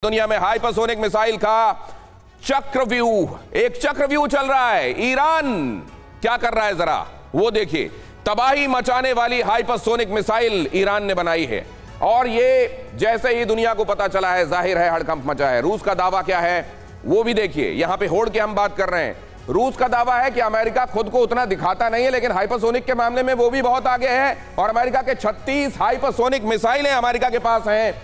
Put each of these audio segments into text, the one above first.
दुनिया में hypersonic missile का एक चक्रव्यूह चल रहा है। ईरान क्या कर रहा है जरा वो देखिए। तबाही मचाने वाली हाइपरसोनिक मिसाइल ईरान ने बनाई है और ये जैसे ही दुनिया को पता चला है जाहिर है हड़कंप मचा है। रूस का दावा क्या है वो भी देखिए। यहां पे होड़ के हम बात कर रहे हैं। रूस का दावा है कि अमेरिका खुद को उतना दिखाता नहीं है लेकिन हाइपरसोनिक के मामले में वो भी बहुत आगे है और अमेरिका के 36 हाइपरसोनिक मिसाइलें अमेरिका के पास हैं।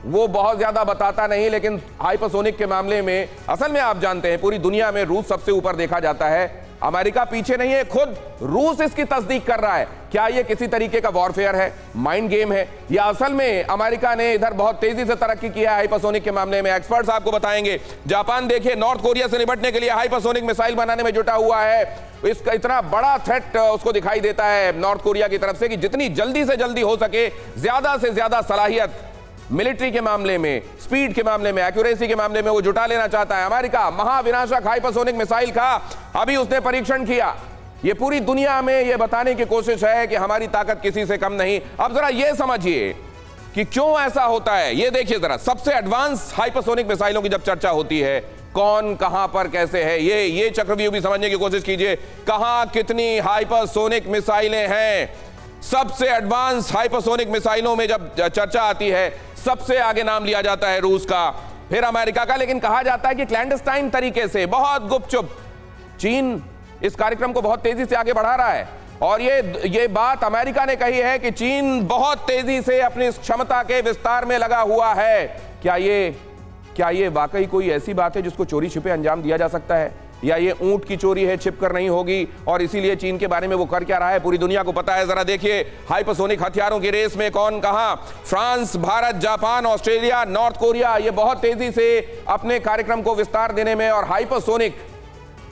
वो बहुत ज्यादा बताता नहीं लेकिन हाइपरसोनिक के मामले में असल में आप जानते हैं पूरी दुनिया में रूस सबसे ऊपर देखा जाता है। अमेरिका पीछे नहीं है, खुद रूस इसकी तस्दीक कर रहा है। क्या ये किसी तरीके का वॉरफेयर है, माइंड गेम है, या असल में अमेरिका ने इधर बहुत तेजी से तरक्की किया है हाइपरसोनिक के मामले में? एक्सपर्ट्स आपको बताएंगे। जापान देखिए नॉर्थ कोरिया से निपटने के लिए हाइपरसोनिक मिसाइल बनाने में जुटा हुआ है। इसका इतना बड़ा थ्रेट उसको दिखाई देता है नॉर्थ कोरिया की तरफ से कि जितनी जल्दी से जल्दी हो सके ज्यादा से ज्यादा सलाहियत मिलिट्री के मामले में, स्पीड के मामले में, एक्यूरेसी के मामले में वो जुटा लेना चाहता है। अमेरिका महाविनाशक हाइपरसोनिक मिसाइल का अभी उसने परीक्षण किया। ये पूरी दुनिया में ये बताने की कोशिश है कि हमारी ताकत किसी से कम नहीं। अब जरा ये समझिए कि क्यों ऐसा होता है। ये देखिए जरा, सबसे एडवांस हाइपरसोनिक मिसाइलों की जब चर्चा होती है कौन कहां पर कैसे है, ये चक्रव्यूह भी समझने की कोशिश कीजिए। कहां कितनी हाइपरसोनिक मिसाइलें हैं। सबसे एडवांस हाइपरसोनिक मिसाइलों में जब चर्चा आती है सबसे आगे नाम लिया जाता है रूस का, फिर अमेरिका का। लेकिन कहा जाता है कि क्लैंडस्टाइन तरीके से, बहुत गुपचुप चीन इस कार्यक्रम को बहुत तेजी से आगे बढ़ा रहा है। और ये बात अमेरिका ने कही है कि चीन बहुत तेजी से अपनी क्षमता के विस्तार में लगा हुआ है। क्या ये वाकई कोई ऐसी बात है जिसको चोरी छिपे अंजाम दिया जा सकता है, या ये ऊंट की चोरी है, छिप कर नहीं होगी और इसीलिए चीन के बारे में वो कर क्या रहा है पूरी दुनिया को पता है। जरा देखिए हाइपरसोनिक हथियारों की रेस में कौन कहां। France, Bharat, Japan, Australia, north Korea ये बहुत तेजी से अपने कार्यक्रम को विस्तार देने में और हाइपरसोनिक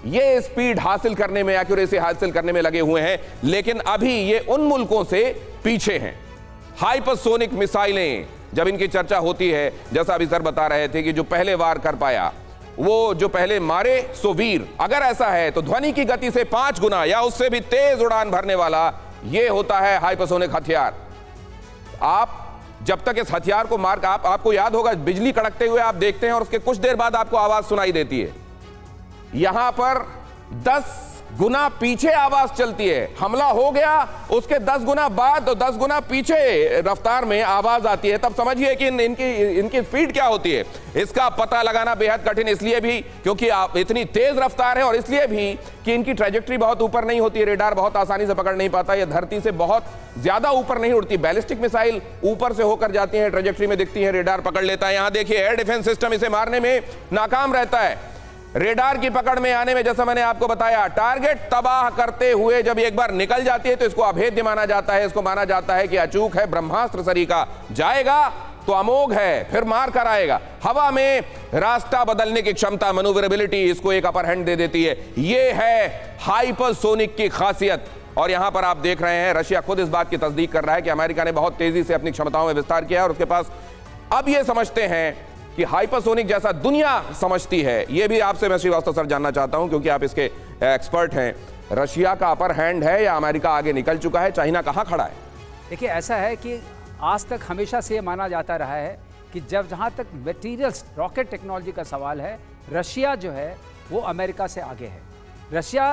ये स्पीड हासिल करने में, एक्यूरेसी हासिल करने में लगे हुए हैं। लेकिन अभी ये उन मुल्कों से पीछे हैं। हाइपरसोनिक मिसाइलें जब इनकी चर्चा होती है, जैसा अभी सर बता रहे थे कि जो पहले वार कर पाया वो जो पहले मारे सो वीर, अगर ऐसा है तो ध्वनि की गति से 5 गुना या उससे भी तेज उड़ान भरने वाला ये होता है हाइपरसोनिक हथियार। आप जब तक इस हथियार को मार आपको याद होगा बिजली कड़कते हुए आप देखते हैं और उसके कुछ देर बाद आपको आवाज सुनाई देती है। यहां पर 10 गुना पीछे आवाज चलती है। हमला हो गया उसके 10 गुना बाद, 10 गुना पीछे रफ्तार में आवाज आती है। तब समझिए कि इनकी स्पीड क्या होती है। इसका पता लगाना बेहद कठिन इसलिए भी क्योंकि इतनी तेज रफ्तार है और इसलिए भी कि इनकी ट्रैजेक्टरी बहुत ऊपर नहीं होती है। रेडार बहुत आसानी से पकड़ नहीं पाता। यह धरती से बहुत ज्यादा ऊपर नहीं उड़ती। बैलिस्टिक मिसाइल ऊपर से होकर जाती है, ट्रैजेक्टरी में दिखती है, रेडार पकड़ लेता है। यहां देखिए एयर डिफेंस सिस्टम इसे मारने में नाकाम रहता है। रेडार की पकड़ में आने में जैसा मैंने आपको बताया, टारगेट तबाह करते हुए जब एक बार निकल जाती है तो इसको अभेद्य माना जाता है। इसको माना जाता है कि अचूक है, ब्रह्मास्त्र सरीका, जाएगा तो अमोघ है, फिर मार कर आएगा। हवा में रास्ता बदलने की क्षमता, मैन्यूवरेबिलिटी इसको एक अपर हैंड दे देती है। ये है हाइपरसोनिक की खासियत। और यहां पर आप देख रहे हैं रशिया खुद इस बात की तस्दीक कर रहा है कि अमेरिका ने बहुत तेजी से अपनी क्षमताओं में विस्तार किया है और उसके पास अब ये समझते हैं कि हाइपरसोनिक जैसा दुनिया समझती है। ये भी आपसे मैं श्रीवास्तव सर जानना चाहता हूं क्योंकि आप इसके एक्सपर्ट हैं। रशिया का अपर हैंड है या अमेरिका आगे निकल चुका है? चाइना कहां खड़ा है? देखिए ऐसा है कि आज तक हमेशा से ये माना जाता रहा है कि जहां तक मटेरियल्स, रॉकेट टेक्नोलॉजी का सवाल है, रशिया जो है वो अमेरिका से आगे है। रशिया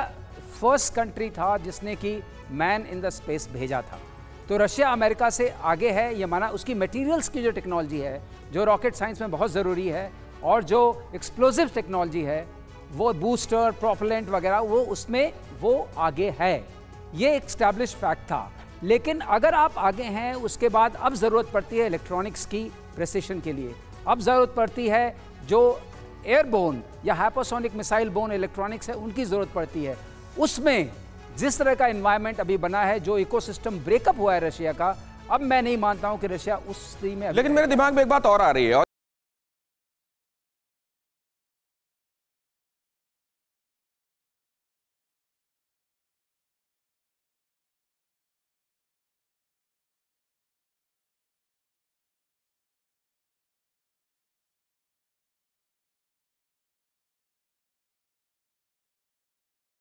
फर्स्ट कंट्री था जिसने कि मैन इन द स्पेस भेजा था। तो रशिया अमेरिका से आगे है ये माना। उसकी मटेरियल्स की जो टेक्नोलॉजी है, जो रॉकेट साइंस में बहुत ज़रूरी है, और जो एक्सप्लोजिव टेक्नोलॉजी है, वो बूस्टर, प्रोपेलेंट वगैरह, वो उसमें वो आगे है। ये एक एस्टैब्लिश फैक्ट था। लेकिन अगर आप आगे हैं उसके बाद अब ज़रूरत पड़ती है इलेक्ट्रॉनिक्स की प्रेसिशन के लिए। अब ज़रूरत पड़ती है जो एयरबोर्न या हाइपरसोनिक मिसाइल बोर्न इलेक्ट्रॉनिक्स है उनकी ज़रूरत पड़ती है। उसमें जिस तरह का एनवायरनमेंट अभी बना है, जो इकोसिस्टम ब्रेकअप हुआ है रशिया का, अब मैं नहीं मानता हूं कि रशिया उस स्थिति में। लेकिन मेरे दिमाग में एक बात और आ रही है।